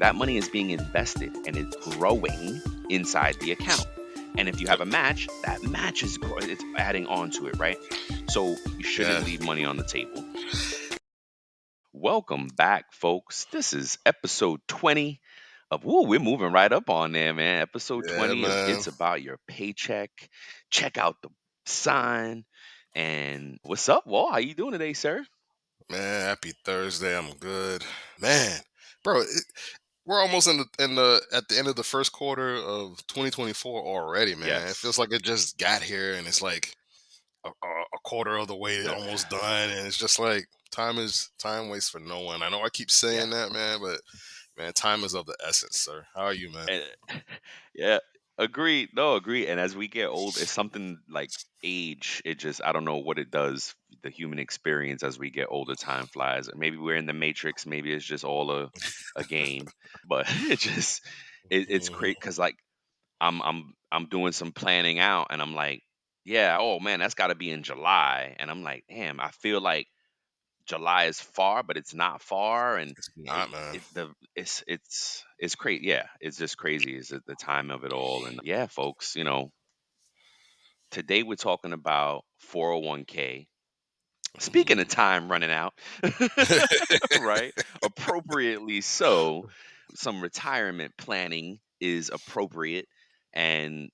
that money is being invested and it's growing inside the account. And if you have Yep. a match, that match is it's adding on to it, right? So you shouldn't Yeah. leave money on the table. Welcome back, folks. This is episode 20 of we're moving right up on there, man. Episode Yeah, 20 of man. It's About Your Paycheck. Check out the sign. And what's up, Wall? How you doing today, sir? Man, happy Thursday. I'm good. Man, bro, we're almost in the at the end of the first quarter of 2024 already, man. It feels Yes. like it just got here and it's like a quarter of the way Uh, almost done and it's just like time waits for no one. I know I keep yeah. saying that, man, but man, time is of the essence, sir. How are you, man? And, yeah. Agreed. No, agreed. And as we get old, it's something like age. It just, I don't know what it does, the human experience as we get older, time flies. Maybe we're in the matrix. Maybe it's just all a game. But it's Mhm. great because like I'm doing some planning out and I'm like, yeah, oh man, that's got to be in July. And I'm like, damn, I feel like July is far, but it's not far, and It's not, man. it's crazy. Yeah, it's just crazy. Is the time of it all, and yeah, folks. Today we're talking about 401k. Speaking of Mhm. time running out, right? Appropriately so. Some retirement planning is appropriate. And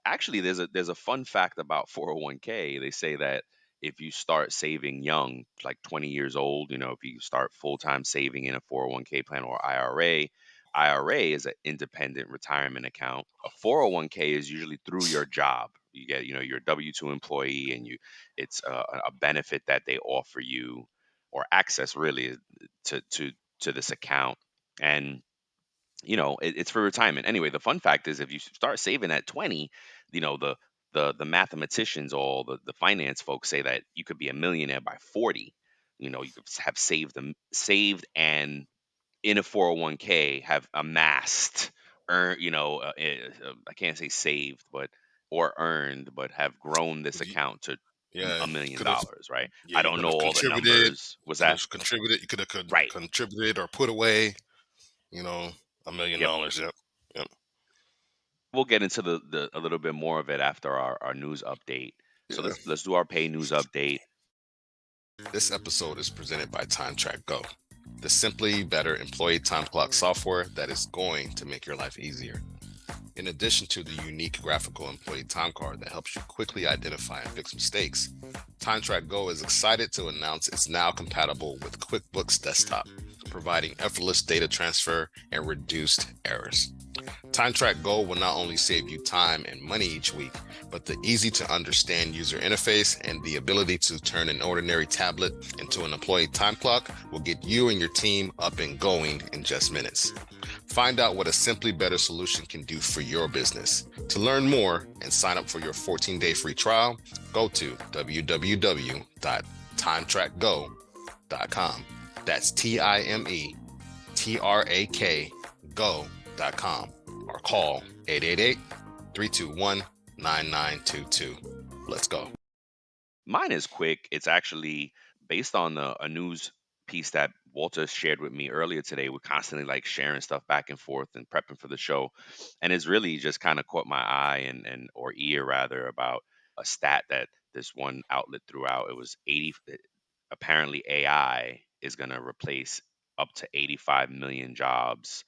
actually there's a fun fact about 401k. They say that if you start saving young, like 20 years old, if you start full-time saving in a 401k plan or IRA is an independent retirement account. A 401k is usually through your job. You get, you're a W2 employee, and it's a benefit that they offer you, or access really, to this account. And it's for retirement. Anyway, the fun fact is, if you start saving at 20, the mathematicians, all the finance folks say that you could be a millionaire by 40. You could have saved, and in a 401k have amassed, I can't say saved, but or earned, but have grown this You- account to yeah, $1 million, could have right? yeah, I you don't could know have all the contributed. numbers. Was Could that have contributed. You could have right? contributed or put away, you know, $1 million. Yep. Yep. Yep. We'll get into the a little bit more of it after our news update. So Yeah. let's do our pay news update. This episode is presented by TrakGO, the simply better employee time clock software that is going to make your life easier. In addition to the unique graphical employee time card that helps you quickly identify and fix mistakes, TrakGO is excited to announce it's now compatible with QuickBooks Desktop, providing effortless data transfer and reduced errors. TrakGO will not only save you time and money each week, but the easy to understand user interface and the ability to turn an ordinary tablet into an employee time clock will get you and your team up and going in just minutes. Find out what a simply better solution can do for your business. To learn more and sign up for your 14-day free trial, go to www.timetrakgo.com. That's TIMETRAK go.com, or call 888-321-9922. Let's go. Mine is quick. It's actually based on a news piece that Walter shared with me earlier today. We're constantly like sharing stuff back and forth and prepping for the show, and it's really just kind of caught my eye and or ear rather, about a stat that this one outlet threw out. It was 80. Apparently, AI is going to replace up to 85 million jobs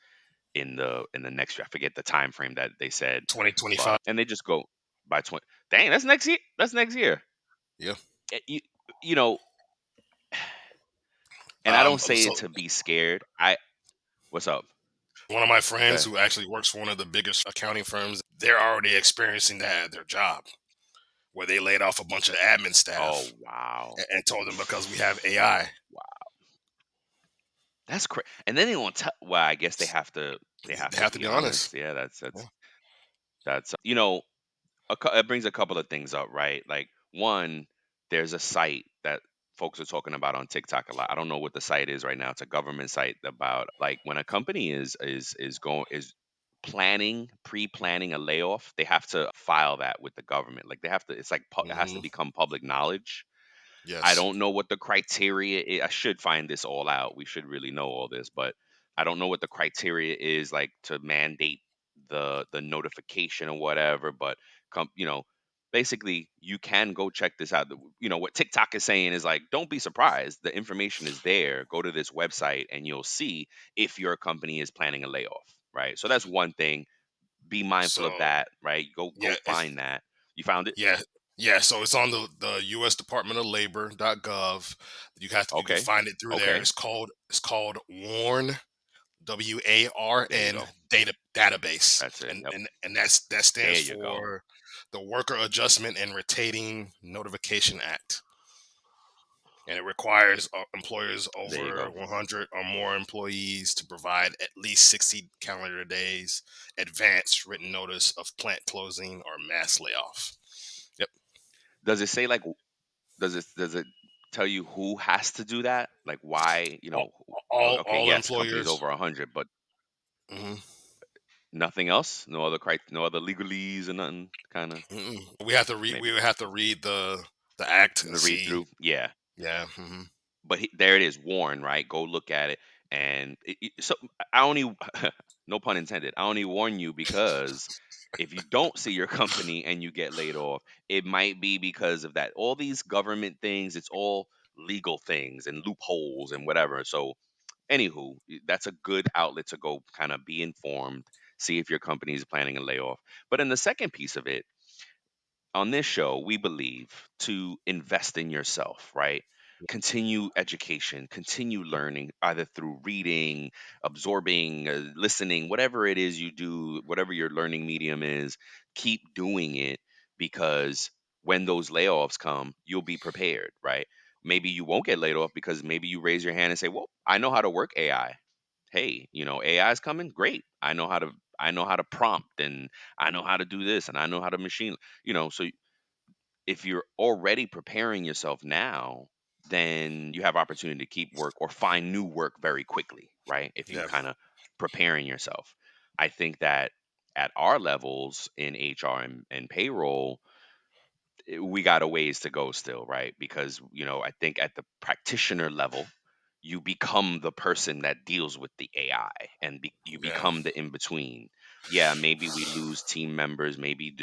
in the next year. I forget the time frame that they said, 2025. but and they just go by 20. Dang, that's next year. That's next year. Yeah. Eh, you know, and I don't say So it to be scared. What's up? one of my friends Okay. who actually works for one of the biggest accounting firms, they're already experiencing that at their job, where they laid off a bunch of admin Oh staff wow, and told them because we have AI. wow, that's crazy. And then they won't tell. Well, I guess they have to. They have They to have to be be honest. honest. Yeah, that's Yeah. that's that's. It brings a couple of things up, right? Like, one, there's a site that folks are talking about on TikTok a lot. I don't know what the site is right now. It's a government site about, like, when a company is pre-planning a layoff, they have to file that with the government. Like, they have to. It's like it has to Hmm. become public knowledge. I Yes. don't know what the criteria is. I should find this all out. We should really know all this, but I don't know what the criteria is like to mandate the notification or whatever, but basically you can go check this out. What TikTok is saying is like, don't be surprised. The information is there. Go to this website and you'll see if your company is planning a layoff, right? So that's one thing. Be mindful of So that, right? Go yeah, find that. You found it? yeah, yeah. So it's on the U.S. Department of Labor.gov. You can Okay. find it through there. Okay. It's called Warn, There you WARN go. database, That's it. and Yep. and and that stands There you go. for the Worker Adjustment and Rotating Notification Act, and it requires employers There you over go. 100 or more employees to provide at least 60 calendar days advance written notice of plant closing or mass layoff. Yep. Does it say like does it tell you who has to do that? Like why, all all, okay, all yes, companies employers. over 100, but Mhm, nothing else? No other legalese or nothing kind of we have to read. We maybe would have to read the act and the read see. through. Yeah. Yeah. But there it is, Warren, right? Go look at it. And so I only, no pun intended, I only warn you because if you don't see your company and you get laid off, it might be because of that. All these government things, it's all legal things and loopholes and whatever. So, anywho, that's a good outlet to go kind of be informed, see if your company is planning a layoff. But in the second piece of it, on this show, we believe to invest in yourself, right? Continue education, continue learning, either through reading, absorbing, listening, whatever it is you do, whatever your learning medium is, keep doing it because when those layoffs come, you'll be prepared, right? Maybe you won't get laid off because maybe you raise your hand and say, "Well, I know how to work AI. Hey, AI is coming. Great. I know how to prompt and I know how to do this and I know how to machine, so if you're already preparing yourself now, then you have opportunity to keep work or find new work very quickly, right? If you Yeah. kind of preparing yourself. I think that at our levels in HR and payroll, we got a ways to go still, right? Because, I think at the practitioner level, you become the person that deals with the AI and you Yeah. become the in between. Yeah, maybe we lose team members, maybe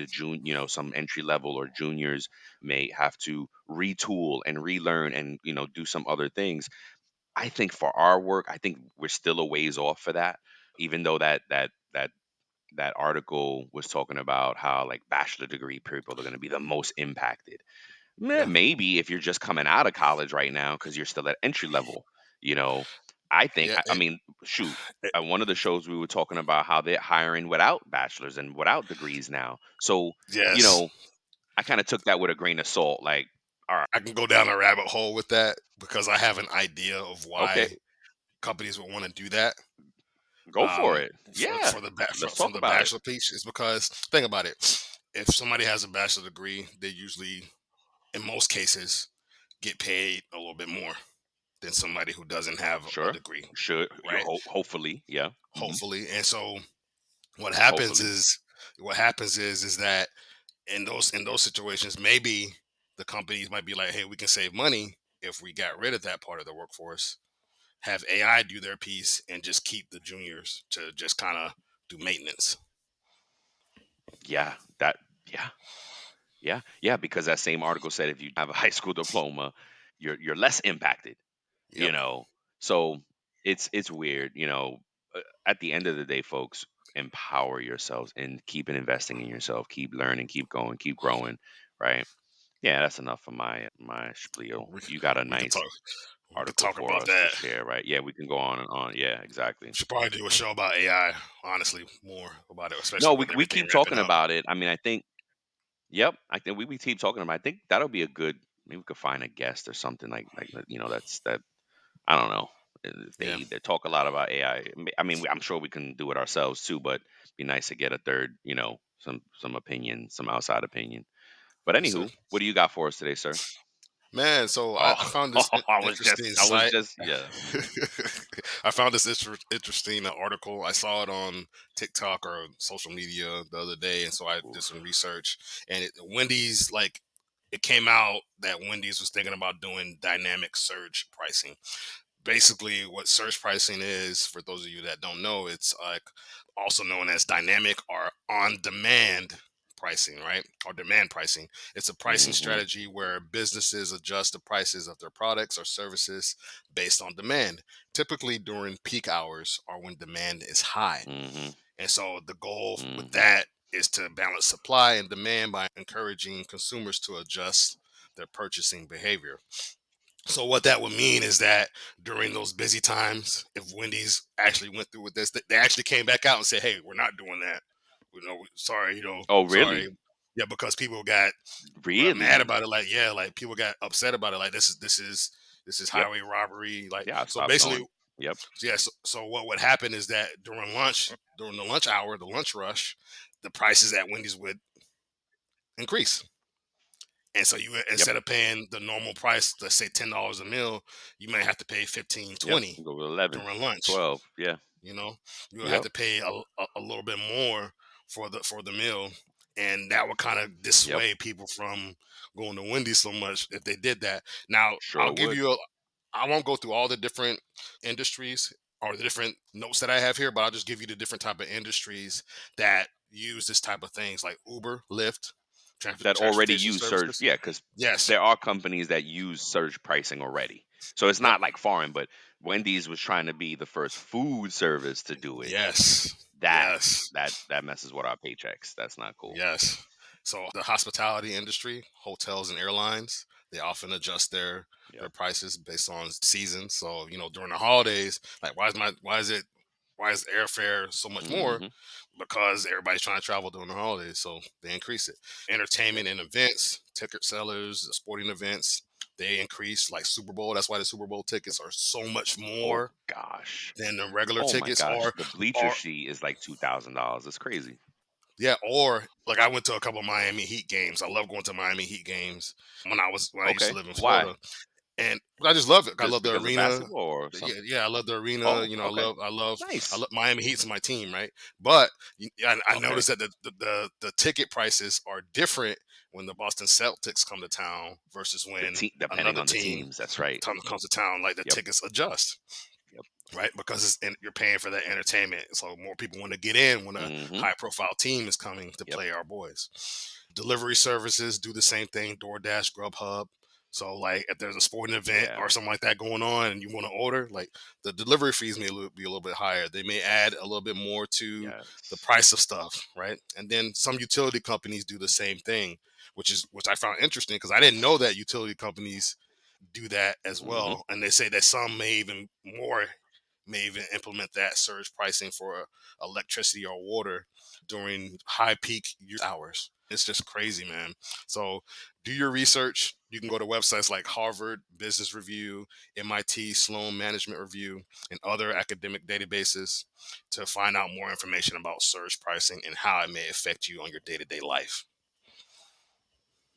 some entry level or juniors may have to retool and relearn and, do some other things. I think for our work, I think we're still a ways off for that, even though that article was talking about how like bachelor degree people are going to be the most impacted. Yeah. Maybe if you're just coming out of college right now because you're still at entry level, you know, I think, Yeah. I mean, shoot, It, one of the shows we were talking about how they're hiring without bachelors and without degrees now. So, you yes. know, I kind of took that with a grain of salt. Like, all right, I can go down a rabbit hole with that because I have an idea of okay, why companies would want to do that. go for it. Yeah, For the let's from talk the about it. bachelor piece is because think about it. If somebody has a bachelor degree, they usually, in most cases, get paid a little bit more than somebody who doesn't have a Sure, degree, should you right? hopefully, yeah, Hopefully, and so what happens hopefully, is what happens is that in those situations, maybe the companies might be like, hey, we can save money if we got rid of that part of the workforce, have AI do their piece, and just keep the juniors to just kind of do maintenance. yeah, yeah. Yeah, because that same article said if you have a high school diploma, you're less impacted, you Yep. know. So it's weird, At the end of the day, folks, empower yourselves and keep investing in yourself, keep learning, keep going, keep growing, right? Yeah, that's enough of my spiel. we, You got a we could nice talk we could article talk for about us to that. share, right? Yeah, we can go on and on. Yeah, We exactly. should probably do a show about AI, honestly, more about it, No, especially we with we everything keep ramping talking up. about it. I mean, I think Yep, I think we keep talking about. I think that'll be a good. Maybe we could find a guest or something like that. That's that. I don't know. If Yeah. they talk a lot about AI. I mean, I'm sure we can do it ourselves too. But it'd be nice to get a third. Some opinion, some outside opinion. But Yes, sir. anywho, what do you got for us today, sir? Man, so I Oh, found this I was just, interesting I was site. just, yeah. I found this interesting article. I saw it on TikTok or social media the other day, and so I did Oof. some research. And Wendy's, it came out that Wendy's was thinking about doing dynamic surge pricing. basically what surge pricing is, for those of you that don't know, it's like also known as dynamic or on demand pricing, right? Or demand pricing. It's a pricing Mhm. strategy where businesses adjust the prices of their products or services based on demand, typically during peak hours or when demand is high. Mhm. And so the goal with Mhm. that is to balance supply and demand by encouraging consumers to adjust their purchasing behavior. So what that would mean is that during those busy times, if Wendy's actually went through with this, they actually came back out and said, "Hey, we're not doing that. Sorry, Oh, sorry." really? Yeah, because people got mad Really? about it. Like, yeah, like people got upset about it. Like, this is Yep. highway robbery. Like, Yeah, I so stopped basically, going. Yep. yeah. So what would happen is that during lunch, during the lunch hour, the lunch rush, the prices at Wendy's would increase. And so you, Yep. instead of paying the normal price, let's say $10 a meal, you might have to pay 15, Yep. 20 Go with 11, during lunch. 12. Yeah. You know, you'll have Yep. to pay a little bit more for the meal, and that would kind of Yep. dissuade people from going to Wendy's so much if they did that. Now, Sure I'll give would. you a. I won't go through all the different industries or the different notes that I have here, but I'll just give you the different type of industries that use this type of things like Uber, Lyft, That already transportation use surge, services. yeah, because Yes, there are companies that use surge pricing already. So it's yep, not like foreign, but Wendy's was trying to be the first food service to do it. yes, That yes. that messes with our paychecks. That's not cool. Yes. So the hospitality industry, hotels and airlines, they often adjust their Yep. prices based on seasons. So, during the holidays, like why is airfare so much more? Mhm. Because everybody's trying to travel during the holidays, so they increase it. Yep. Entertainment and events, ticket sellers, sporting events, they increase like Super Bowl. That's why the Super Bowl tickets are so much Oh more gosh. than the regular Oh my tickets gosh. or The bleacher or sheet is like $2,000. It's crazy. Yeah, or like I went to a couple of Miami Heat games. I love going to Miami Heat games when I used to Okay. live in Why? Florida, and I just love it. I Just love the because of arena. basketball or Yeah, something? yeah, I love the arena. Oh, okay. I Nice. love Miami Heat's my team, right? But I Okay. noticed that the ticket prices are different when the Boston Celtics come to town versus when Depending another on the team teams. That's right. comes to town. Like the Yep. tickets adjust, Yep. right? Because you're paying for that entertainment. So more people want to get in when a Mhm. high profile team is coming to Yep. play our boys. Delivery services do the same thing, DoorDash, Grubhub. So like if there's a sporting event Yeah. or something like that going on and you want to order, like the delivery fees be a little bit higher. They may add a little bit more to the Yes. price of stuff, right? And then some utility companies do the same thing, which I found interesting because I didn't know that utility companies do that as Mhm. well. And they say that some may even implement that surge pricing for electricity or water during high peak use hours. It's just crazy, man. So do your research. You can go to websites like Harvard Business Review, MIT Sloan Management Review, and other academic databases to find out more information about surge pricing and how it may affect you on your day-to-day life.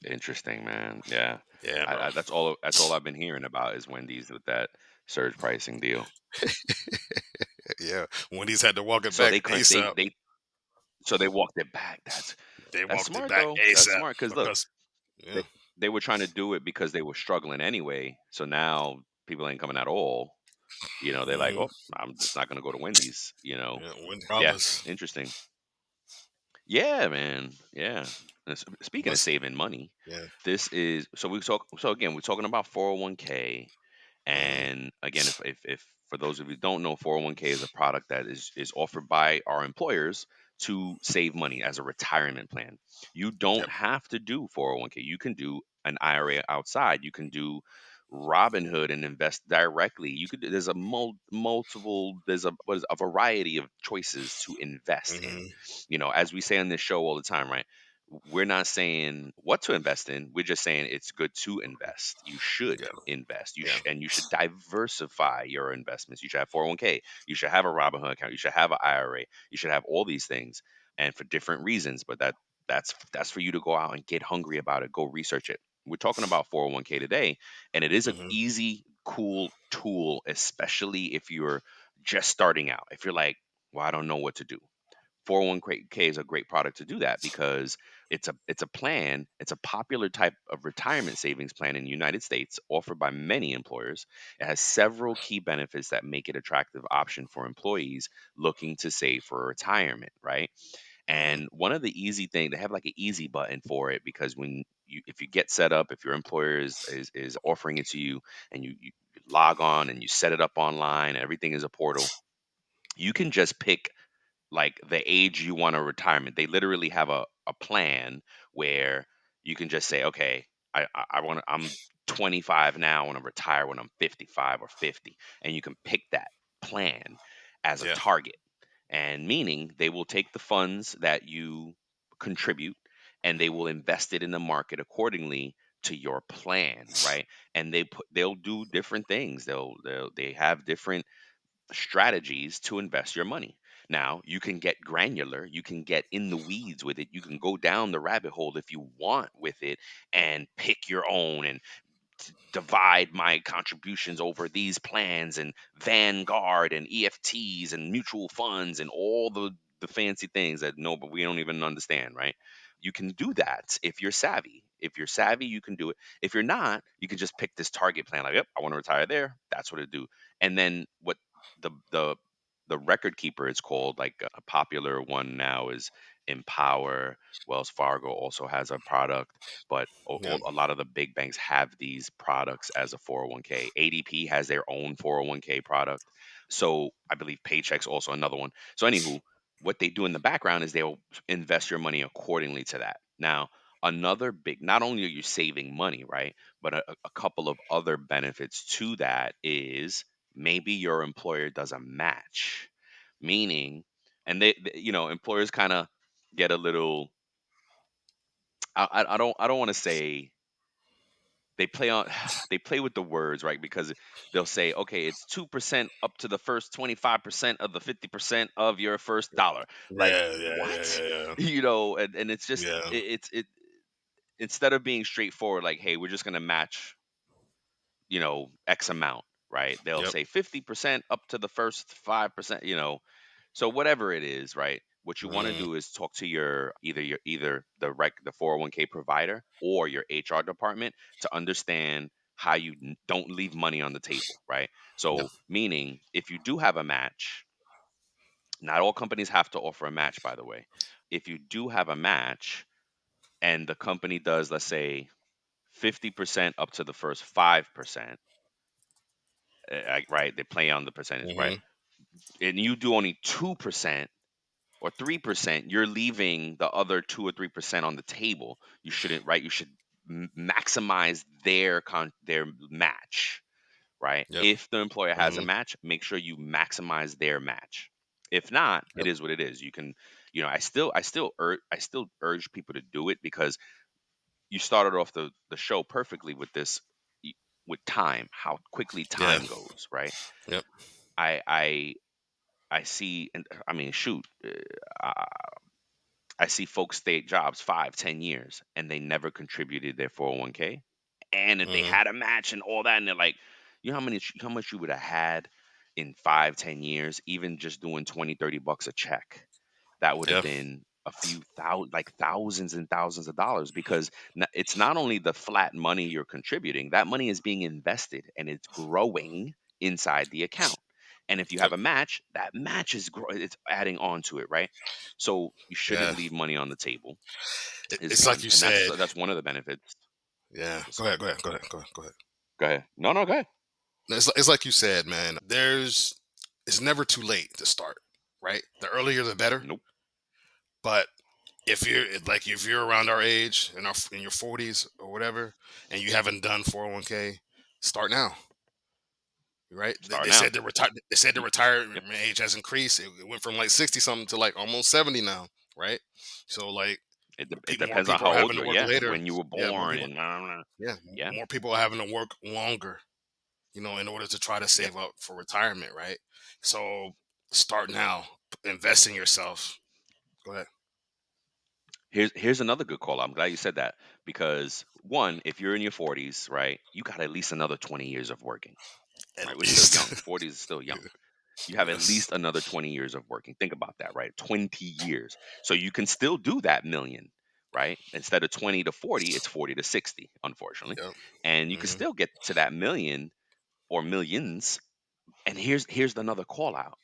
Interesting, man. Yeah. Yeah, bro. That's all I've been hearing about is Wendy's with that surge pricing deal. Yeah. Wendy's had to walk it So back they crunch ASAP. they walked it back. They That's walked it smart back though. That's ASAP smart cuz look, because yeah. they they were trying to do it because they were struggling anyway. So now people ain't coming at all. They're like, Mhm. "Oh, I'm just not going to go to Wendy's." Yeah, Wendy Yeah, Carlos. interesting. Yeah, man. Yeah. Speaking of Plus, saving money, yeah. this is so again, we're talking about 401k. Mhm. And again, if for those of you who don't know, 401k is a product that is offered by our employers to save money as a retirement plan. You don't Yep. have to do 401k. You can do an IRA outside. You can do Robinhood and invest directly. There's a multiple there's a what is a variety of choices to invest in. Mhm. As we say on this show all the time, right? We're not saying what to invest in. We're just saying it's good to invest. You should Yeah. invest. Yeah. And you should diversify your investments. You should have 401k. You should have a Robinhood account. You should have an IRA. You should have all these things, and for different reasons. But that's for you to go out and get hungry about it. Go research it. We're talking about 401k today, and it is an Mhm. easy, cool tool, especially if you're just starting out. If you're like, well, I don't know what to do. 401k is a great product to do that because it's a plan. It's a popular type of retirement savings plan in the United States, offered by many employers. It has several key benefits that make it attractive option for employees looking to save for retirement, right? Hmm. And one of the easy thing, they have like an easy button for it, because if you get set up, if your employer is offering it to you, and you log on and you set it up online, everything is a portal, you can just pick like the age you want a retirement. They literally have a plan where you can just say, okay, I want to, I'm 25 now, I want to retire when I'm 55 or 50. And you can pick that plan as a Yeah. target. And meaning they will take the funds that you contribute and they will invest it in the market accordingly to your plan, right? And they'll do different things. They have different strategies to invest your money. Now, you can get granular, you can get in the weeds with it, you can go down the rabbit hole if you want with it and pick your own and divide my contributions over these plans and Vanguard and EFTs and mutual funds and all the fancy things that no, but we don't even understand, right? You can do that if you're savvy. If you're savvy, you can do it. If you're not, you can just pick this target plan. Like, yep, I want to retire there. That's what it do. And then what the record keeper is called, like a popular one now is Empower. Wells Fargo also has a product, but Yeah. a lot of the big banks have these products as a 401k. ADP has their own 401k product. So I believe Paycheck's also another one. So anywho, what they do in the background is they'll invest your money accordingly to that. Now, another big, not only are you saving money, right? But a couple of other benefits to that is maybe your employer does a match, meaning, and employers kind of get a little, I don't want to say, they play on they play with the words, right? Because they'll say, okay, it's 2% up to the first 25% of the 50% of your first dollar. Like, Yeah. Yeah. Yeah. what? Yeah. Yeah. And it's just Yeah. it instead of being straightforward, like, hey, we're just gonna match, X amount, right? They'll Yep. say 50% up to the first 5%, so whatever it is, right? What you want to Hmm. do is talk to either the 401k provider or your HR department to understand how you don't leave money on the table, right? Yep. So meaning, if you do have a match, not all companies have to offer a match, by the way. If you do have a match and the company does, let's say, 50% up to the first 5%, right? They play on the percentage, right? Hmm. And you do only 2% or 3%, you're leaving the other 2 or 3% on the table. You shouldn't, right? You should maximize their match, right? Yep. If the employer has a Hmm. match, make sure you maximize their match. If not, it Yep. is what it is. You can, I still urge people to do it, because you started off the show perfectly with this, with time, how quickly Yeah. time goes, right? Yep. I I I see, and I mean, shoot, I, I see folks stay at jobs 5, 10 years, and they never contributed their 401k. And if they Hmm. had a match and all that, and they're like, how much you would have had in 5, 10 years, even just doing 20, 30 bucks a check. That would have Yeah. been a few thousand, like thousands and thousands of dollars, because it's not only the flat money you're contributing, that money is being invested and it's growing inside the account. And if you have Yep. a match, that match it's adding on to it, right? So you shouldn't Yeah. leave money on the table, is It's like one, you and said. that's one of the benefits. Yeah. S- Go ahead. Go ahead. Go ahead. Go ahead. Go ahead. Go ahead. No, no, go ahead. No, it's like you said, man. It's never too late to start, right? The earlier the better. Nope. But if you're around our age in your 40s or whatever, and you haven't done 401k, start now, right? They, Start they now. said they said the retirement Yep. age has increased. It went from like 60 something to like almost 70 now, right? So like It more depends on people how are old having you to are. work Yeah, later. when you were Yeah, more born, people. and Yeah, yeah, more people are having to work longer, in order to try to yep. save up for retirement, right? So start now, invest in yourself. Go ahead. Here's another good call. I'm glad you said that, because one, if you're in your 40s, right, you got at least another 20 years of working, At right? We're still young. least. 40s is still young. You have at Yes. least another 20 years of working. Think about that, right? 20 years. So you can still do that million, right? Instead of 20 to 40, it's 40 to 60, unfortunately. Yep. And you can Mhm. still get to that million or millions. And here's another call out.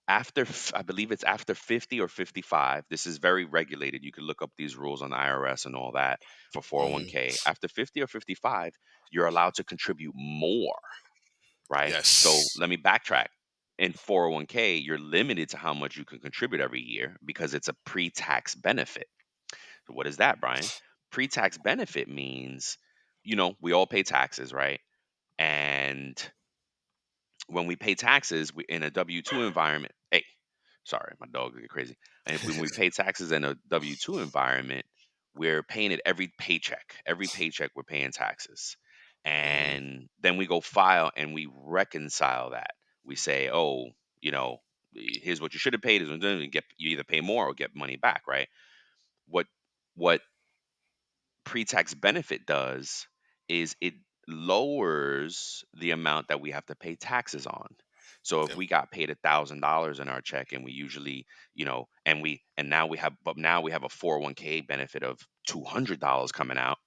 I believe it's after 50 or 55. This is very regulated. You can look up these rules on the IRS and all that for Mhm. 401k. After 50 or 55, you're allowed to contribute more, right? So Yes. let me backtrack. In 401k, you're limited to how much you can contribute every year because it's a pre-tax benefit. So what is that, Brian? Pre-tax benefit means, we all pay taxes, right? And when we pay taxes in a W 2 environment, hey, sorry, my dog get crazy. And when we pay taxes in a W 2 environment, we're paying it every paycheck. Every paycheck, we're paying taxes. Mhm. And then we go file and we reconcile that. We say, oh, you know, here's what you should have paid. You either pay more or get money back, right? What what pre-tax benefit does is it lowers the amount that we have to pay taxes on. So if Yep. we got paid $1,000 in our check and we usually, and now we have a 401k benefit of $200 coming out,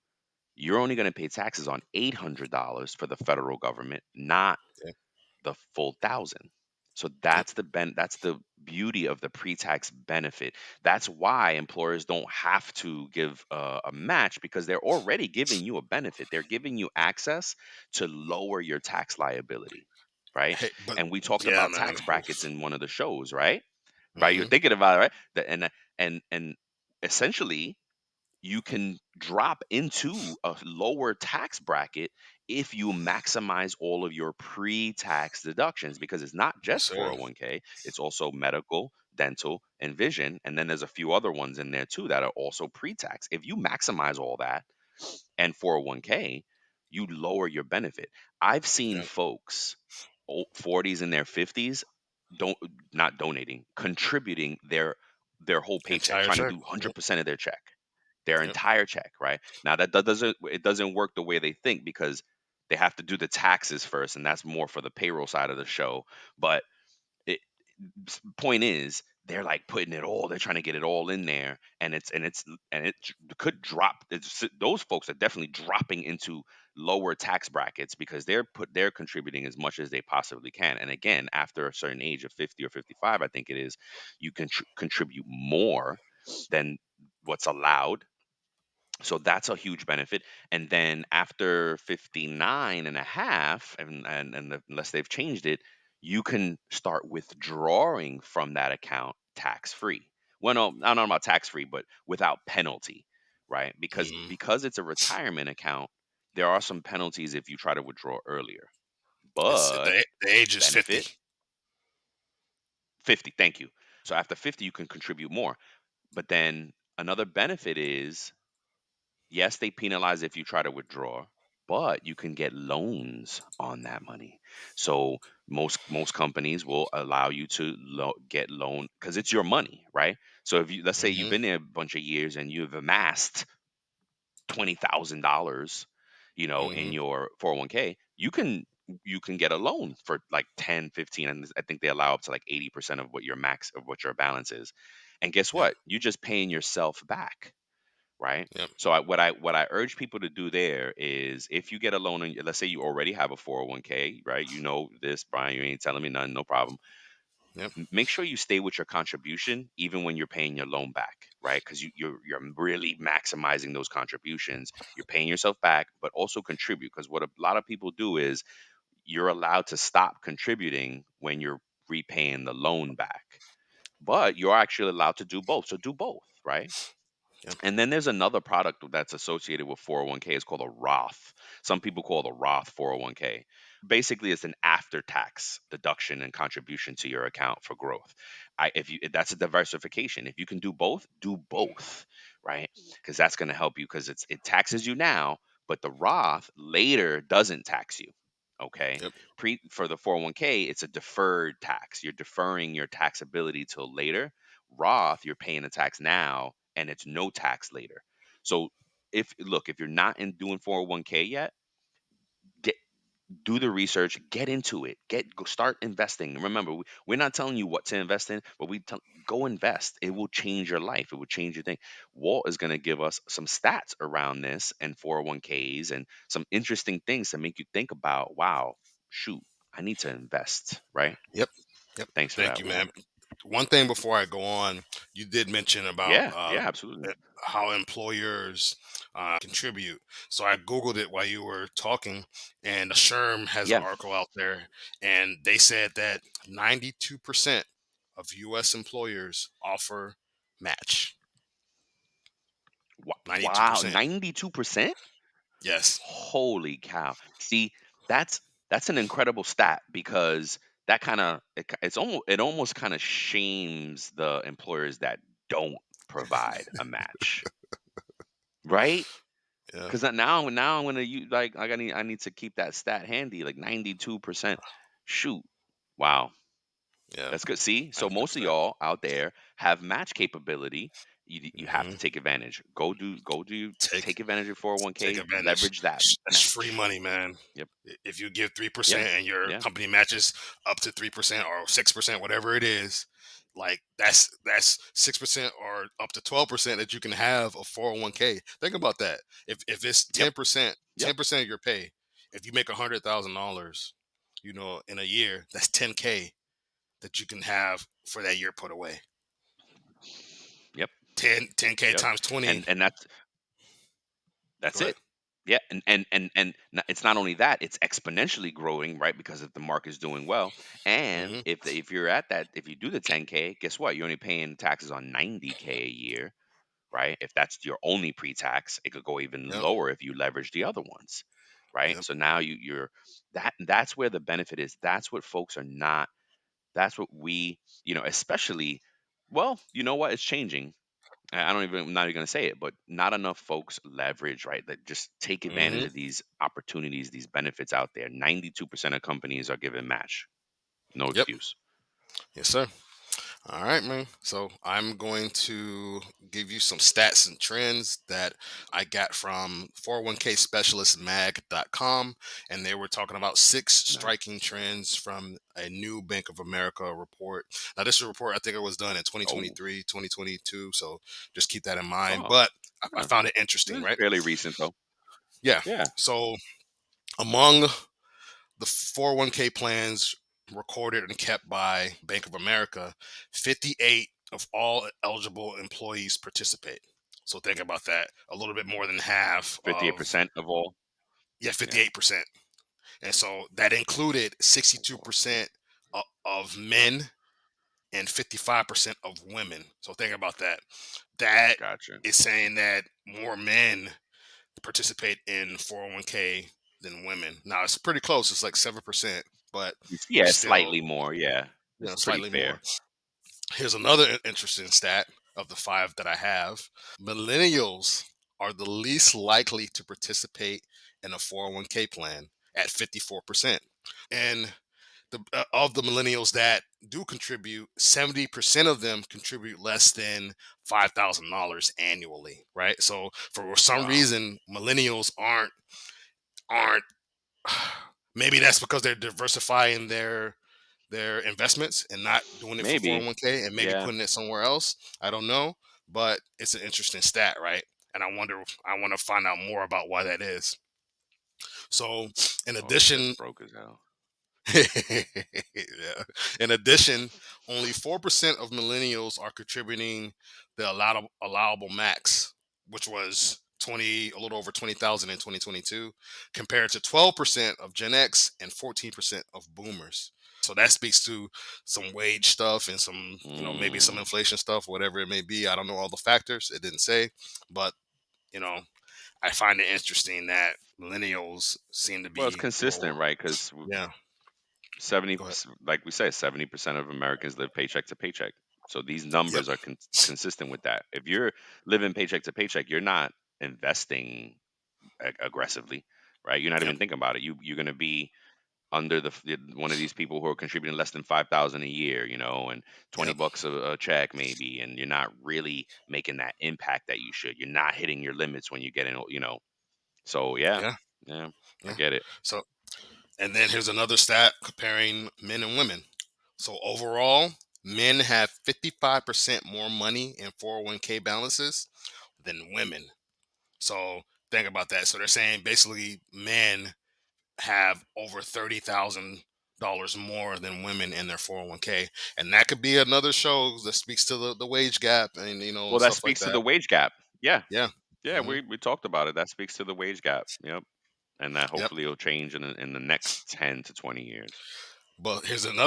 you're only going to pay taxes on $800 for the federal government, not Yep. the full 1,000. So Yep. that's the beauty of the pre-tax benefit. That's why employers don't have to give a match because they're already giving you a benefit. They're giving you access to lower your tax liability, right? Hey, but And we talked yeah, about man. tax brackets in one of the shows, right? Right? You're Mhm. thinking about it, right? And essentially you can drop into a lower tax bracket if you maximize all of your pre-tax deductions because it's not Yes, just sir. 401k, it's also medical, dental, and vision, and then there's a few other ones in there too that are also pre-tax. If you maximize all that and 401k, you lower your benefit. I've seen Yep. folks 40s and their 50s don't not donating, contributing their whole paycheck, Entire trying to check. do Yep. 100% of their check, their Yep. entire check, right? Now that doesn't work the way they think because they have to do the taxes first, and that's more for the payroll side of the show. But it, point is, they're like putting it all. They're trying to get it all in there, and it could drop. Those folks are definitely dropping into lower tax brackets because they're contributing as much as they possibly can. And again, after a certain age of 50 or 55, I think it is, you can contribute more than what's allowed, so that's a huge benefit. And then after 59 and a half, unless they've changed it, you can start withdrawing from that account tax free. Well, no, I don't know about tax free, but without penalty, right? Because Mhm. it's a retirement account, there are some penalties if you try to withdraw earlier. It's But the age is 50. benefit 50, thank you. So after 50, you can contribute more. But then another benefit is, yes, they penalize if you try to withdraw, but you can get loans on that money. So most companies will allow you to get loan because it's your money, right? So if you, let's say you've Mhm. been there a bunch of years and you've amassed $20,000, in Mhm. your 401k, you can get a loan for like 10, 15, and I think they allow up to like 80% of what your balance is. And guess Yep. what? You're just paying yourself back, right? Yep. So what I urge people to do there is, if you get a loan, and let's say you already have a 401k, right? You know this, Brian. You ain't telling me nothing, no problem. Yep. Make sure you stay with your contribution even when you're paying your loan back, right? Because you're really maximizing those contributions. You're paying yourself back, but also contribute. Because what a lot of people do is, you're allowed to stop contributing when you're repaying the loan back, but you're actually allowed to do both. So do both, right? Yep. And then there's another product that's associated with 401k. It's called a Roth. Some people call it a Roth 401k. Basically, it's an after-tax deduction and contribution to your account for growth. That's a diversification. If you can do both, right? Because that's going to help you because it taxes you now, but the Roth later doesn't tax you. Okay. Yep. For the 401k, it's a deferred tax. You're deferring your taxability till later. Roth, you're paying the tax now and it's no tax later. So if you're not in doing 401k yet, do the research, get into it, start investing. Remember, we're not telling you what to invest in, but go invest. It will change your life. It will change your thing. Walt is going to give us some stats around this and 401ks and some interesting things to make you think about. Wow, shoot, I need to invest. Right? Yep. Yep. Thanks for Thank that, you, Walt. man. One thing before I go on, you did mention about Yeah, yeah, absolutely. how employers contribute. So I Googled it while you were talking, and SHRM has an Yeah. article out there, and they said that 92% of U.S. employers offer match. Wow, 92%. 92%. Yes. Holy cow. See, that's an incredible stat because that kind of it almost kind of shames the employers that don't provide a match, right? Yeah. Because now I'm gonna use like I need to keep that stat handy, like 92%. Shoot, wow, Yeah. that's good. See, so most of 92%. y'all out there have match capability. You have Hmm. to take advantage. Go do Take take advantage of take 401k. advantage. Leverage that That's free match. money, man. Yep. If you give three Yeah. percent and your Yeah. company matches up to 3% or 6%, whatever it is, like that's 6% or up to 12% that you can have of 401k. Think about that. If it's Yep. 10%, Yep. 10% of your pay, if you make $100,000, in a year, that's 10k that you can have for that year put away. Yep. 10k Yep. times 20. And that's Go ahead. it. Yeah. It's not only that, it's exponentially growing, right? Because if the market's doing well. And Hmm. if you're at that, if you do the 10K, guess what? You're only paying taxes on 90K a year, right? If that's your only pre-tax, it could go even Yep. lower if you leverage the other ones. Right. Yep. So now that's where the benefit is. That's what folks are not, that's what we, especially, well, you know what? It's changing. I'm not even going to say it, but not enough folks leverage, right? That just take advantage Hmm. of these opportunities, these benefits out there. 92% of companies are giving match. No Yep. excuse. Yes, sir. All right, man. So I'm going to give you some stats and trends that I got from 401kspecialistmag.com. And they were talking about six Nice. striking trends from a new Bank of America report. Now, this report, I think it was done in Oh, 2023, 2022. So just keep that in mind. oh, But I huh. found it interesting, This is right? fairly recent, though. Yeah. Yeah. So among the 401k plans recorded and kept by Bank of America, 58 of all eligible employees participate. So think about that. A little bit more than half of, 58% of all. yeah, Yeah. 58%. And so that included Of all. 62% of men and 55% of women. So think about that. That Gotcha. is saying that more men participate in 401k than women. Now it's pretty close. It's like 7%, but Yeah, still, slightly more. Yeah. It's pretty slightly more. fair. Here's another interesting stat of the five that I have. Millennials are the least likely to participate in a 401k plan at 54%. And of the millennials that do contribute, 70% of them contribute less than $5,000 annually, right? So for some Wow. reason, millennials aren't maybe that's because they're diversifying their investments and not doing it for Maybe. 401k and maybe Yeah. putting it somewhere else. I don't know, but it's an interesting stat, right? And I want to find out more about why that is. So, in Oh, this shit's addition, broke as hell. yeah. In addition, only 4% of millennials are contributing the allowable max, which was a little over 20,000 in 2022, compared to 12% of Gen X and 14% of boomers. So that speaks to some wage stuff and some, maybe some Mm. inflation stuff, whatever it may be. I don't know all the factors. It didn't say, but you know, I find it interesting that millennials seem to Well, it's be lower. consistent, right? Because Yeah. 70, Go ahead. like we say, 70% of Americans live paycheck to paycheck. So these Yep. numbers are consistent with that. If you're living paycheck to paycheck, you're not investing aggressively, right? You're not Yep. even thinking about it. You're going to be under one of these people who are contributing less than 5,000 a year, and Yep. $20 a check maybe, and you're not really making that impact that you should. You're not hitting your limits when you get in. So yeah, Yeah. yeah, I Yeah. get it. So And then here's another stat comparing men and women. So overall, men have 55% more money in 401k balances than women. So think about that. So they're saying basically men have over $30,000 more than women in their 401k, and that could be another show that speaks to the wage gap and Well, that stuff like speaks to the that. wage gap. Yeah. Yeah. Yeah, Hmm. we talked about it. That speaks to the wage gap. Yep. And that Yep. hopefully will change in the next 10 to 20 years. But here's an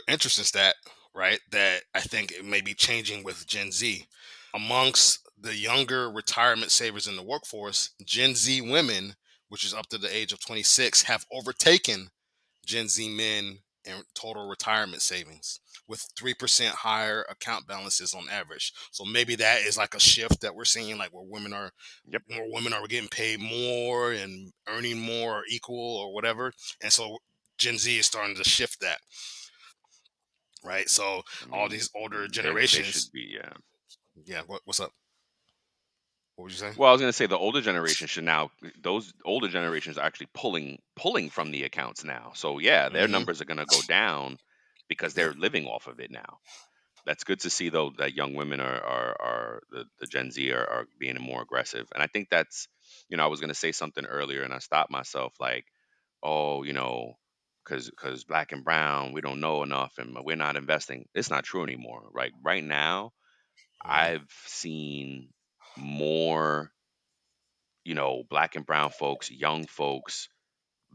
interesting stat, right? That I think it may be changing with Gen Z. Amongst the younger retirement savers in the workforce, Gen Z women, which is up to the age of 26, have overtaken Gen Z men in total retirement savings with 3% higher account balances on average. So maybe that is like a shift that we're seeing, like where Yep. more women are getting paid more and earning more or equal or whatever. And so Gen Z is starting to shift that, right? So I all mean, these older they generations, should be, yeah. yeah, what's up? What would you say? Well, I was going to say the older generation should now those older generations are actually pulling from the accounts now. So yeah, their Hmm. numbers are going to go down because Yep. they're living off of it now. That's good to see though that young women are the Gen Z are being more aggressive. And I think that's, I was going to say something earlier and I stopped myself like, oh, because black and brown, we don't know enough and we're not investing. It's not true anymore. Like right now, Hmm. I've seen more, black and brown folks, young folks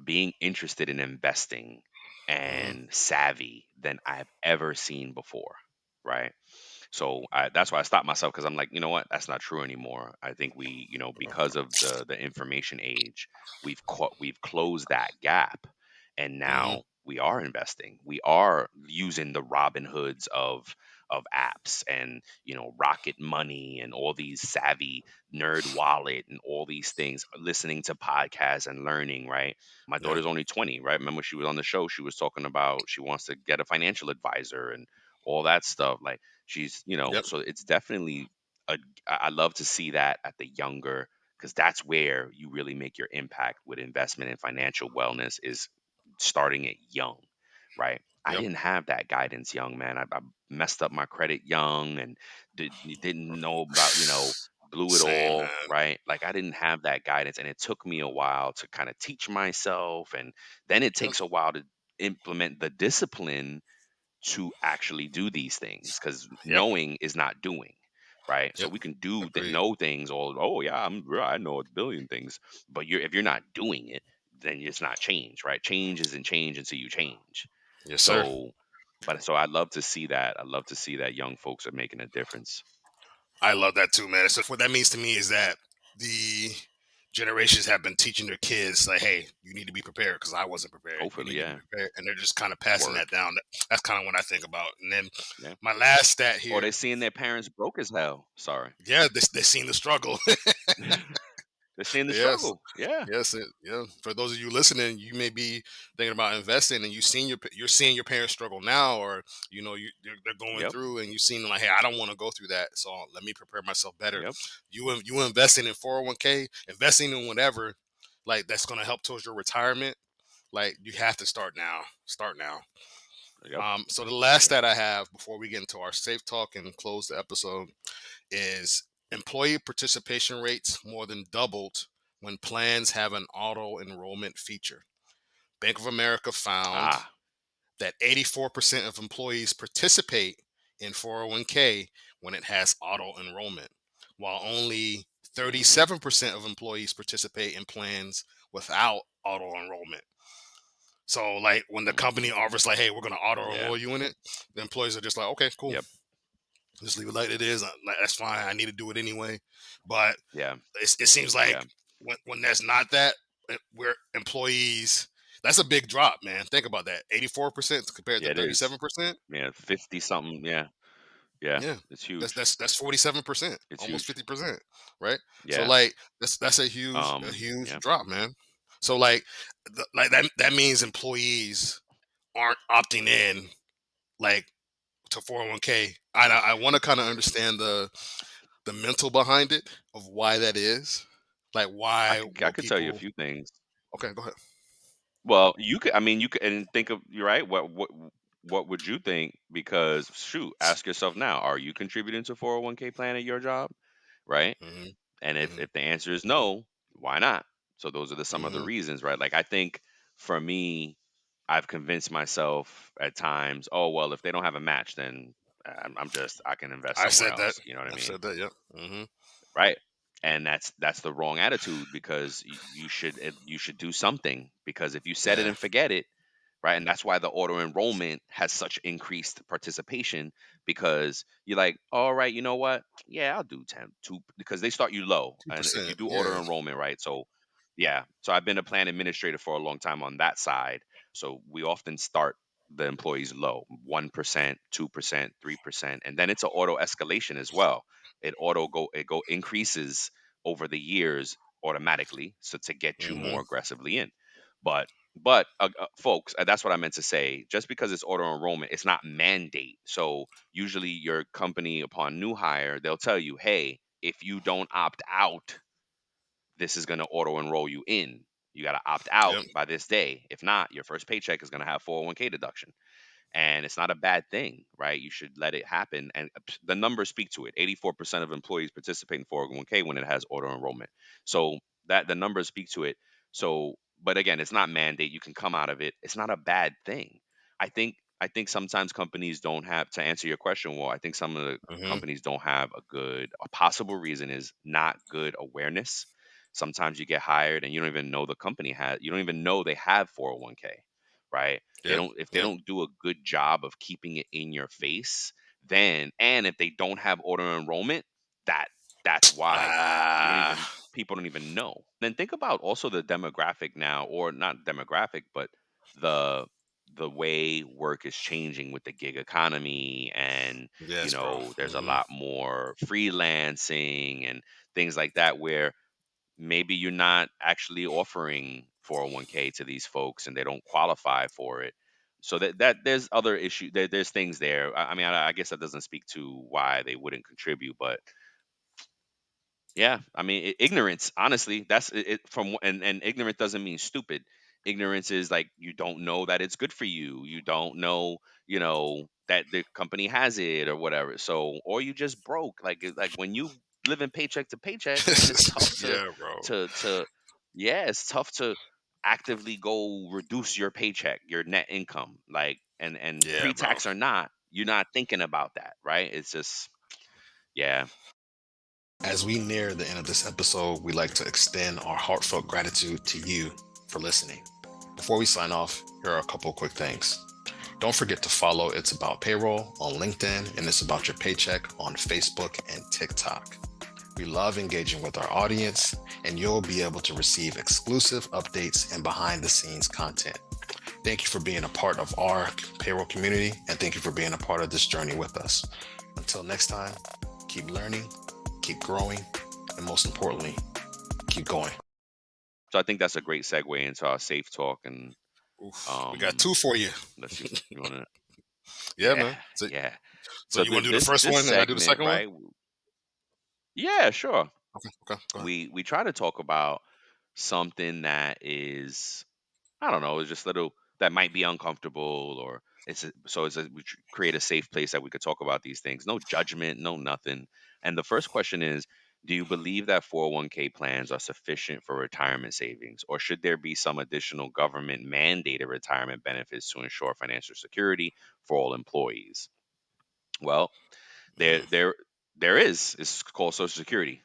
being interested in investing Hmm. and savvy than I've ever seen before. Right. So that's why I stopped myself because I'm like, you know what? That's not true anymore. I think we, because of the information age, we've closed that gap, and Hmm. now we are investing. We are using the Robin Hoods of apps and Rocket Money and all these savvy Nerd Wallet and all these things, listening to podcasts and learning. Right. My Yeah. daughter's only 20. Right. Remember, she was on the show. She was talking about she wants to get a financial advisor and all that stuff. Like she's, Yep. so it's definitely a, I love to see that at the younger, because that's where you really make your impact with investment and financial wellness is starting it young, right? I Yep. didn't have that guidance young, man. I messed up my credit young and didn't know about, blew it Same, all, man. right? Like I didn't have that guidance and it took me a while to kind of teach myself, and then it Yep. takes a while to implement the discipline to actually do these things, because Yep. knowing is not doing, right? So Yep. we can do that, Agreed. know things all, oh yeah, I know a billion things, but if you're not doing it, then it's not change, right? Change isn't change until you change. Yes, sir. So so I love to see that. I love to see that young folks are making a difference. I love that too, man. So what that means to me is that the generations have been teaching their kids, like, hey, you need to be prepared because I wasn't prepared. You Hopefully, need to be yeah. prepared. And they're just kind of passing that Work. down. That's kind of what I think about. And then Yeah. my last stat Or they're here, seeing their parents broke as hell. Sorry. yeah, they've seen the struggle. They're seeing the Yes. struggle. Yeah. Yes, yeah. For those of you listening, you may be thinking about investing, and you're seeing your parents struggle now, or they're going Yep. through, and you've seen like, hey, I don't want to go through that, so let me prepare myself better. Yep. You investing in 401k, investing in whatever, like that's going to help towards your retirement. Like you have to start now. Start now. Yep. So the last Yep. stat I have before we get into our safe talk and close the episode is employee participation rates more than doubled when plans have an auto enrollment feature. Bank of America found Ah. that 84% of employees participate in 401k when it has auto enrollment, while only Hmm. 37% of employees participate in plans without auto enrollment. So, like when the Hmm. company offers, like, hey, we're going to auto Yeah. enroll you in it, the employees are just like, okay, cool. Yep. Just leave it like it is. Like, that's fine. I need to do it anyway. But Yeah. it seems like Yeah. when that's not that, we're employees. That's a big drop, man. Think about that. 84% compared to Yeah, it is. 37%. Yeah, 50 something. Yeah. Yeah. Yeah, It's that's huge. that's that's 47%, It's almost huge. 50%, right? So Yeah. like that's a huge Yeah. drop, man. So like like that means employees aren't opting in like to 401k. I want to kind of understand the mental behind it of why that is. Like I why could I will could tell you a people? few things. Okay, go ahead. Well, you could. I mean, you could, and think of. You're right. What would you think? Because shoot, ask yourself now: are you contributing to 401k plan at your job? Right. Hmm. And if Hmm. if the answer is no, why not? So those are some of the Hmm. reasons, right? Like I think for me, I've convinced myself at times, oh well, if they don't have a match, then I can invest I somewhere said that. else. You know what I I've mean? said that. Yep. Hmm. Right. And that's the wrong attitude because you should do something because if you set it Yeah. and forget it, right? And that's why the auto enrollment has such increased participation because you're like, all right, you know what? Yeah, I'll do 10, 2 because they start you low. Two And if you percent. do auto Yeah. enrollment, right? So yeah. So I've been a plan administrator for a long time on that side. So we often start the employees low, 1%, 2%, 3%, and then it's an auto escalation as well. It go increases over the years automatically so to get you Hmm. more aggressively in. But folks, that's what I meant to say. Just because it's auto enrollment, it's not mandate. So usually your company upon new hire, they'll tell you, "Hey, if you don't opt out, this is going to auto enroll you in. You got to opt out Yep. by this day. If not, your first paycheck is going to have 401k deduction." And it's not a bad thing, right? You should let it happen. And the numbers speak to it. 84% of employees participate in 401k when it has auto enrollment. So that the numbers speak to it. So, but again, it's not mandate. You can come out of it. It's not a bad thing. I think sometimes companies don't have to answer your question. Well, I think some of the Hmm. companies don't have a possible reason is not good awareness. Sometimes you get hired and you don't even know the company has you don't even know they have 401k, right? They Yep. don't if they Yep. don't do a good job of keeping it in your face, then and if they don't have auto enrollment, that that's why. You don't Ah. even people don't even know. Then think about also the demographic now, or not demographic, but the the way work is changing with the gig economy and Yes, bro. there's a Hmm. lot more freelancing and things like that where maybe you're not actually offering 401k to these folks and they don't qualify for it. So that there's other issue there's things there. I mean, I guess that doesn't speak to why they wouldn't contribute, but yeah, I mean, ignorance. Honestly, that's it. And ignorant doesn't mean stupid. Ignorance is like you don't know that it's good for you. You don't know, that the company has it or whatever. So, or you just broke. Like when you live in paycheck to paycheck, man, it's tough Yeah, bro. to yeah, it's tough to actively go reduce your paycheck, your net income, like and Yeah, pre bro. tax or not, you're not thinking about that, right? It's just yeah. As we near the end of this episode, we'd like to extend our heartfelt gratitude to you for listening. Before we sign off, here are a couple quick things. Don't forget to follow It's About Payroll on LinkedIn and It's About Your Paycheck on Facebook and TikTok. We love engaging with our audience, and you'll be able to receive exclusive updates and behind the scenes content. Thank you for being a part of our payroll community, and thank you for being a part of this journey with us. Until next time, keep learning, keep growing, and most importantly, keep going. So I think that's a great segue into our safe talk and Oof, we got um two for you. let's see you want to Yeah, yeah, man. So, yeah. so So you want to do the first this one and I do the segment, second one? right? Yeah, sure. Okay, okay, go ahead. We try to talk about something that is I don't know, it's just little that might be uncomfortable or create a safe place that we could talk about these things. No judgment, no nothing. And the first question is, do you believe that 401k plans are sufficient for retirement savings, or should there be some additional government mandated retirement benefits to ensure financial security for all employees? Well, there Mm, there there is. It's called Social Security.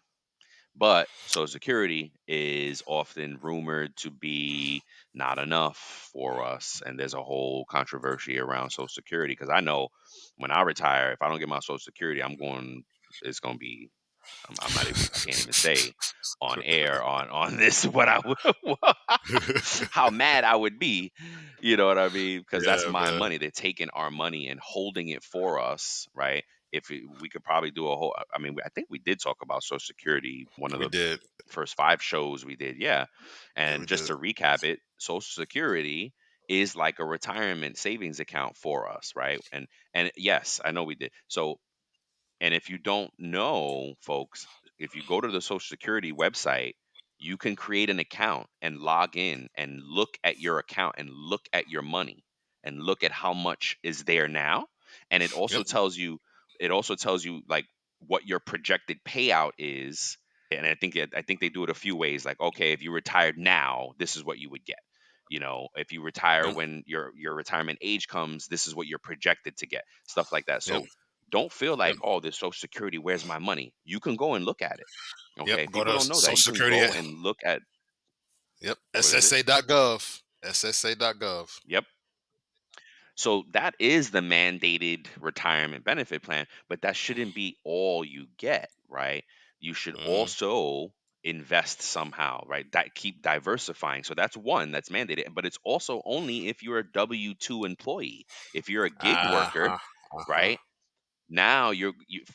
But Social Security is often rumored to be not enough for us. And there's a whole controversy around Social Security because I know when I retire, if I don't get my Social Security, it's going to be, I'm not even, I can't even say on air on this what I would, how mad I would be. You know what I mean? Because that's yeah, my man. money. They're taking our money and holding it for us, right? We could probably do a whole. I mean, I think we did talk about Social Security one of We the did. first 5 shows we did, yeah. Yeah, we And just did. to recap it, Social Security is like a retirement savings account for us, right? And yes, I know we did. So, and if you don't know, folks, if you go to the Social Security website You can create an account and log in and look at your account and look at your money and look at how much is there now. And Yep. it also tells you like what your projected payout is. And I think they do it a few ways. Like, okay, if you retired now, this is what you would get. You know, if you retire Yep. when your retirement age comes, this is what you're projected to get. Stuff like that. Yep. So don't feel Yep. like, oh, this Social Security, where's my money? You can go and look at it. Yep. Okay, Go people to don't know that. Social You can Security. go and look at Yep. what is it? SSA.gov. SSA.gov. Yep. So that is the mandated retirement benefit plan, but that shouldn't be all you get, right? You should Mm-hmm. also invest somehow, right? That keep diversifying. So that's one that's mandated, but it's also only if you're a W-2 employee. If you're a gig worker, Uh-huh. Uh-huh. right? Now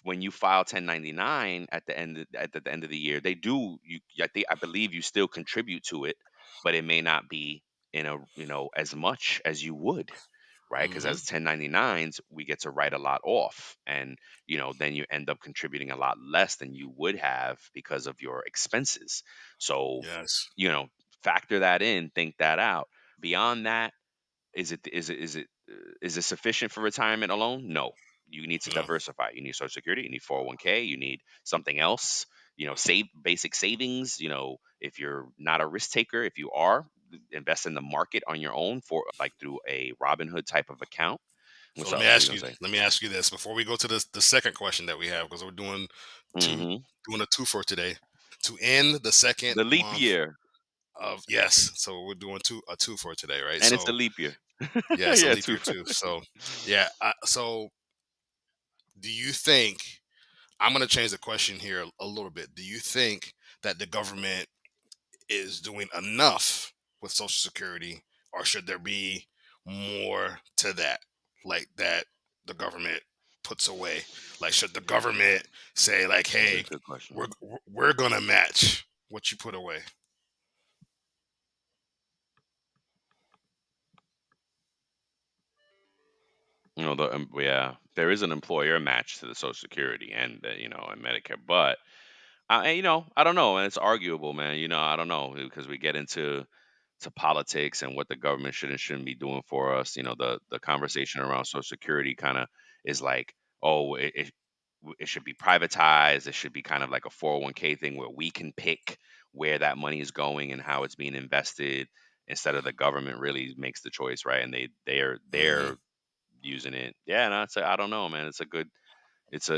when you file 1099 at the end of the year, they do you I believe you still contribute to it, but it may not be in a as much as you would, right? Because Mm-hmm. as 1099s, we get to write a lot off, and then you end up contributing a lot less than you would have because of your expenses. So Yes. you know factor that in, think that out. Beyond that, is it sufficient for retirement alone? No. You need to No. diversify. You need Social Security. You need 401k. You need something else. Save basic savings. If you're not a risk taker, if you are, invest in the market on your own for like through a Robinhood type of account. So What's let me up? What are you ask gonna you. say? Let me ask you this before we go to the second question that we have, because we're two Hmm. doing a two for today. To end the second The leap month year, of, yes, so we're doing a two for today, right? and it's a So leap year. yeah, it's a Yeah, leap too. year too. So yeah. So do you think, I'm going to change the question here a little bit. Do you think that the government is doing enough with Social Security, or should there be more to that, like that the government puts away? Like, should the government say, like, That's a "Hey, good question. we're we're gonna match what you put away"? Yeah, there is an employer match to the Social Security and Medicare, but I don't know, and it's arguable, man. I don't know because we get into politics and what the government should and shouldn't be doing for us. The conversation around Social Security kind of is like, oh, it should be privatized. It should be kind of like a 401k thing where we can pick where that money is going and how it's being invested instead of the government really makes the choice, right? And they're Hmm. using it. Yeah, no, I don't know, man. It's a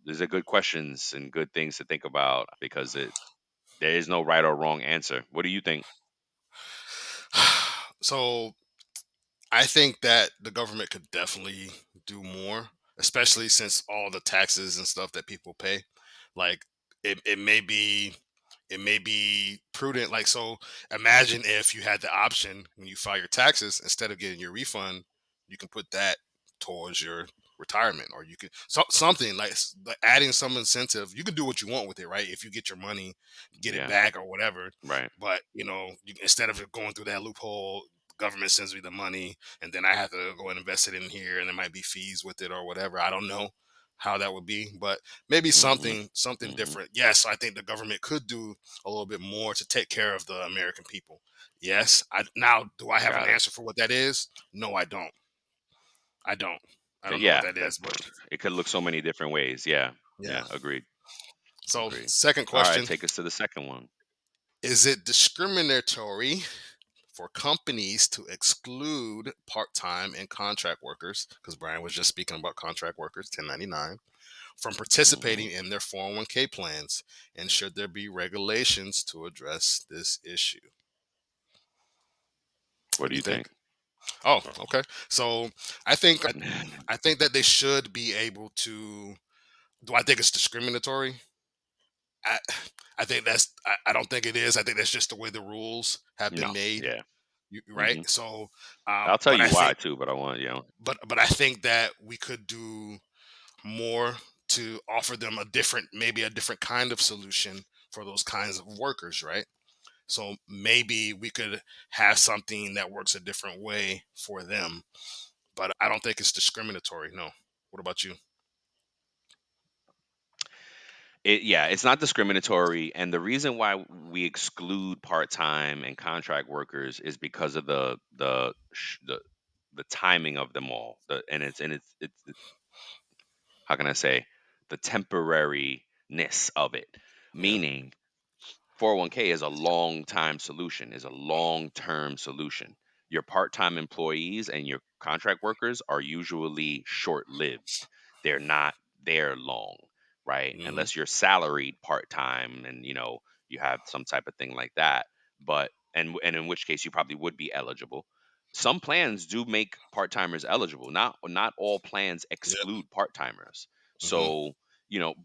there's a good questions and good things to think about because there is no right or wrong answer. What do you think? So I think that the government could definitely do more, especially since all the taxes and stuff that people pay. Like, it may be prudent. Like, so imagine if you had the option when you file your taxes, instead of getting your refund, you can put that towards your retirement, or you could something like, like adding some incentive. You can do what you want with it, right? If you get your money, get it Yeah, back or whatever. right. But instead of it going through that loophole, government sends me the money, and then I have to go and invest it in here, and there might be fees with it or whatever. I don't know how that would be, but maybe Mhm. something Mhm. different. Yes, I think the government could do a little bit more to take care of the American people. Yes. Now, do I have an Got it. answer for what that is? No, I don't. I don't. I don't know what Yeah, that is, but it could look so many different ways. Yeah. yeah. Yeah, agreed. So, Agreed. second All right, question: take us to the second one. is it discriminatory for companies to exclude part-time and contract workers, because Brian was just speaking about contract workers, 1099, from Mhm. participating in their 401k plans? And should there be regulations to address this issue? What What do do you you think? think? Oh, okay. So I think that they should be able to. Do I think it's discriminatory? I I think I don't think it is. I think that's just the way the rules have been No. made. Yeah. Right? Mhm. So, I'll tell but you I why think, too, but I want, I think that we could do more to offer them maybe a different kind of solution for those kinds of workers, right? So maybe we could have something that works a different way for them, but I don't think it's discriminatory. No. What about you? Yeah, it's not discriminatory, and the reason why we exclude part-time and contract workers is because of the timing of them all. It's how can I say, the temporariness of it. Yeah. Meaning 401k is a long time solution, is a long term solution. Your part time employees and your contract workers are usually short lived. They're not there long, right? Hmm. Unless you're salaried part time and you have some type of thing like that. But and in which case you probably would be eligible. Some plans do make part timers eligible. Not all plans Yep. exclude part timers. Hmm. So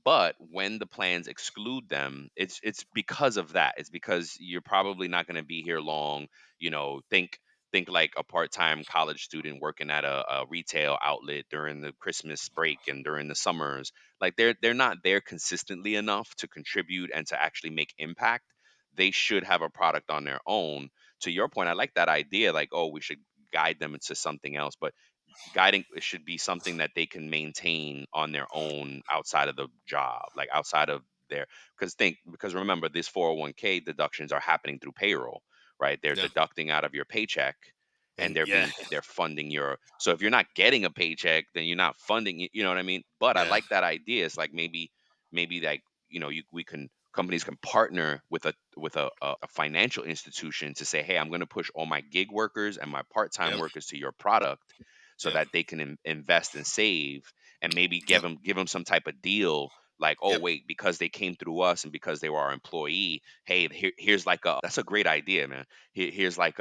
but when the plans exclude them, it's because of that. It's because you're probably not going to be here long. Think like a part-time college student working at a retail outlet during the Christmas break and during the summers. Like they're not there consistently enough to contribute and to actually make impact. They should have a product on their own. To your point, I like that idea, like, oh, we should guide them into something else. But guiding, it should be something that they can maintain on their own outside of the job, like outside of their, because remember, these 401k deductions are happening through payroll, right? They're Yeah. deducting out of your paycheck, and And yeah. they're funding your, so if you're not getting a paycheck, then you're not funding it, you know what I mean? But I Yeah. like that idea. It's like maybe like, we can, companies can partner with a financial institution to say, hey, I'm going to push all my gig workers and my part-time Yep. workers to your product so Yep. that they can invest and save, and maybe Yep. give them some type of deal, like, oh Yep. wait, because they came through us and because they were our employee, hey, here's like a, that's a great idea, man. Here's like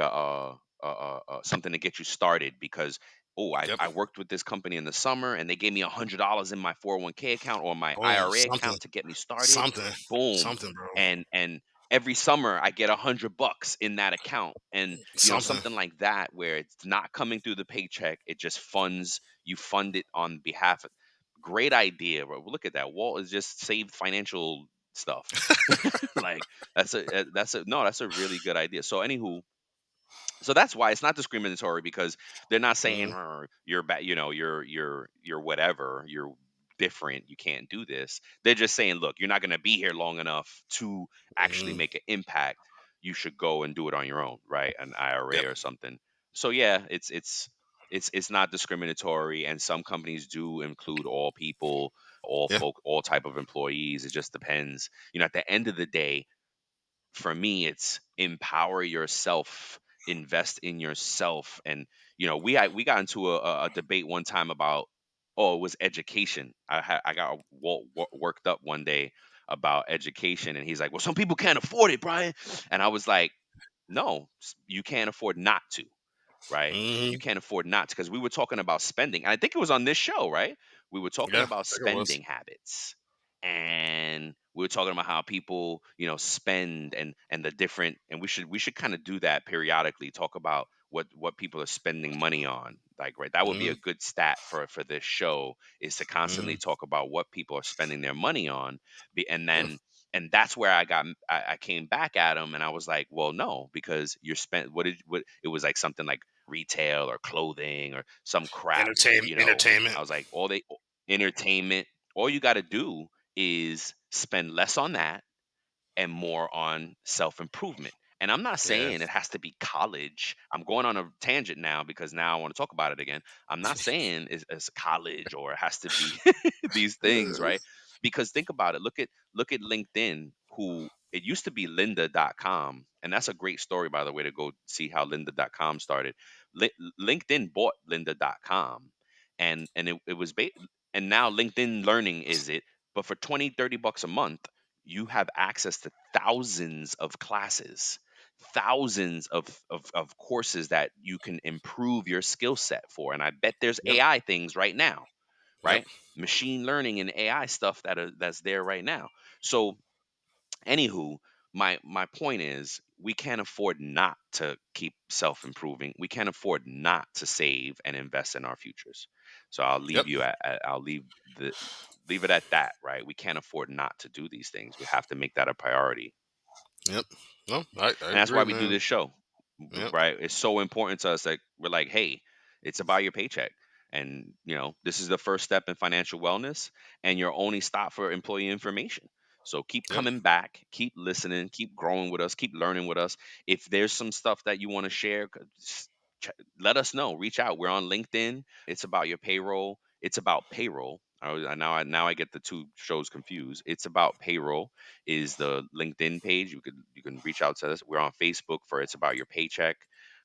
something to get you started, because oh, Yep. I worked with this company in the summer and they gave me $100 in my 401k account or my Boom. IRA Something. account to get me started. Something. Boom. Something, bro. And every summer I get $100 in that account, and Something. something like that, where it's not coming through the paycheck, it just funds, you fund it on behalf of. Great idea, bro. Look at that. Walt is just saved financial stuff. Like, that's a no, that's a really good idea. So anywho, so that's why it's not discriminatory, because they're not saying, Hmm. you're bad, you're whatever, you're different, you can't do this. They're just saying, look, you're not going to be here long enough to actually Hmm. make an impact. You should go and do it on your own, right? An IRA Yep. or something. So yeah, it's not discriminatory, and some companies do include all people, all Yeah. folk, all type of employees. It just depends. At the end of the day, for me, it's empower yourself, invest in yourself. And we got into a debate one time about, oh, it was education. I got worked up one day about education, and he's like, well, some people can't afford it, Brian. And I was like, no, you can't afford not to, right? You Hmm. can't afford not to, because we were talking about spending. And I think it was on this show, right? We were talking Yeah. I about think it was. spending habits. And we were talking about how people, spend, and the different, and we should kind of do that periodically, talk about what people are spending money on. Like, right, that would be Hmm. a good stat for this show, is to constantly Hmm. talk about what people are spending their money on. And Yeah. then, and that's where I came back at him, and I was like, well, no, because you're spent, what it was, like something like retail or clothing or some crap, Entertainment. I was like, entertainment, all you got to do is spend less on that and more on self improvement. And I'm not Yeah. saying it has to be college. I'm going on a tangent now because now I want to talk about it again. I'm not saying it's college, or it has to be these things, right? Because think about it. Look at LinkedIn, who it used to be lynda.com. And that's a great story, by the way, to go see how lynda.com started. Li- LinkedIn bought lynda.com, and it was and now LinkedIn Learning is it. But for 20, $30 a month, you have access to thousands of classes, thousands of courses that you can improve your skill set for. And I bet there's Yep. AI things right now, Yep. right? Machine learning and AI stuff that's there right now. So anywho, my point is, we can't afford not to keep self improving. We can't afford not to save and invest in our futures. So I'll Yep. leave you I'll the leave it at that, right? We can't afford not to do these things. We have to make that a priority. Yep. No, I And that's why agree, we do man. this show, Yep. right? It's so important to us that we're like, hey, it's about your paycheck. And, this is the first step in financial wellness, and your only stop for employee information. So keep Yep. coming back, keep listening, keep growing with us, keep learning with us. If there's some stuff that you want to share, let us know. Reach out. We're on LinkedIn. It's about your payroll. It's about payroll. Now I get the two shows confused. It's about payroll is the LinkedIn page. You can reach out to us. We're on Facebook for it's about your paycheck.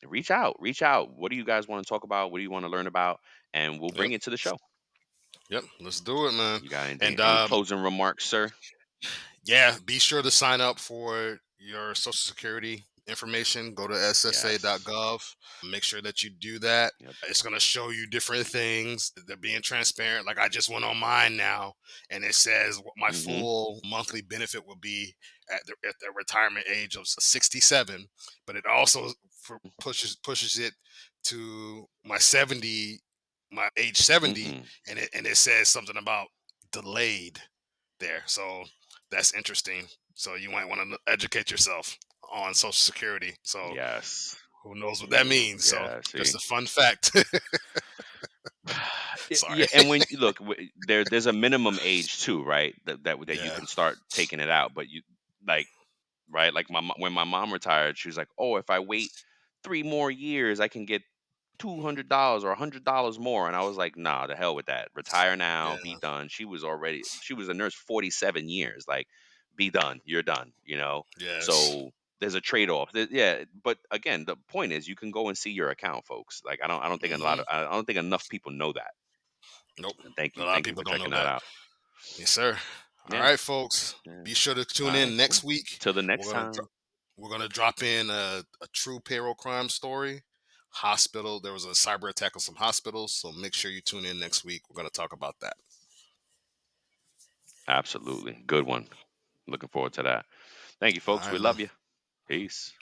Reach out. Reach out. What do you guys want to talk about? What do you want to learn about? And we'll Yep. bring it to the show. Yep. Let's do it, man. You got And any closing remarks, sir? yeah, be sure to sign up for your social security information. Go to Yes. ssa.gov. Make sure that you do that. Yep. It's going to show you different things. They're being transparent. Like I just went on mine now, and it says what my Mm-hmm. full monthly benefit will be at the retirement age of 67. But it also pushes it to my age 70, Mm-mm. and it says something about delayed there. So that's interesting. So you might want to educate yourself on Social Security. So Yes. who knows what that Mm, means? So yeah. just See. a fun fact. Yeah, Sorry. and when look, there's a minimum age too, right? That you Yeah. can start taking it out, but you like right, like when my mom retired, she was like, "Oh, if I wait 3 more years, I can get $200 or $100 more," and I was like, "Nah, the hell with that. Retire now, be Yeah. done." She was a nurse 47 years. Like, be done. You're done. Yes. So there's a trade off. Yeah, but again, the point is, you can go and see your account, folks. Like, I don't think Hmm. I don't think enough people know that. Nope. And A lot of thank you people for don't know checking that that. out. Yes, sir. All Yeah, right, folks. yeah. Be sure to tune All right, in cool. next week. Till the We're next gonna time. we're gonna drop in a true payroll crime story. Hospital. There was a cyber attack on some hospitals, so make sure you tune in next week. We're gonna talk about that. Absolutely, good one. Looking forward to that. Thank you, All folks. right, We man. love you. Peace.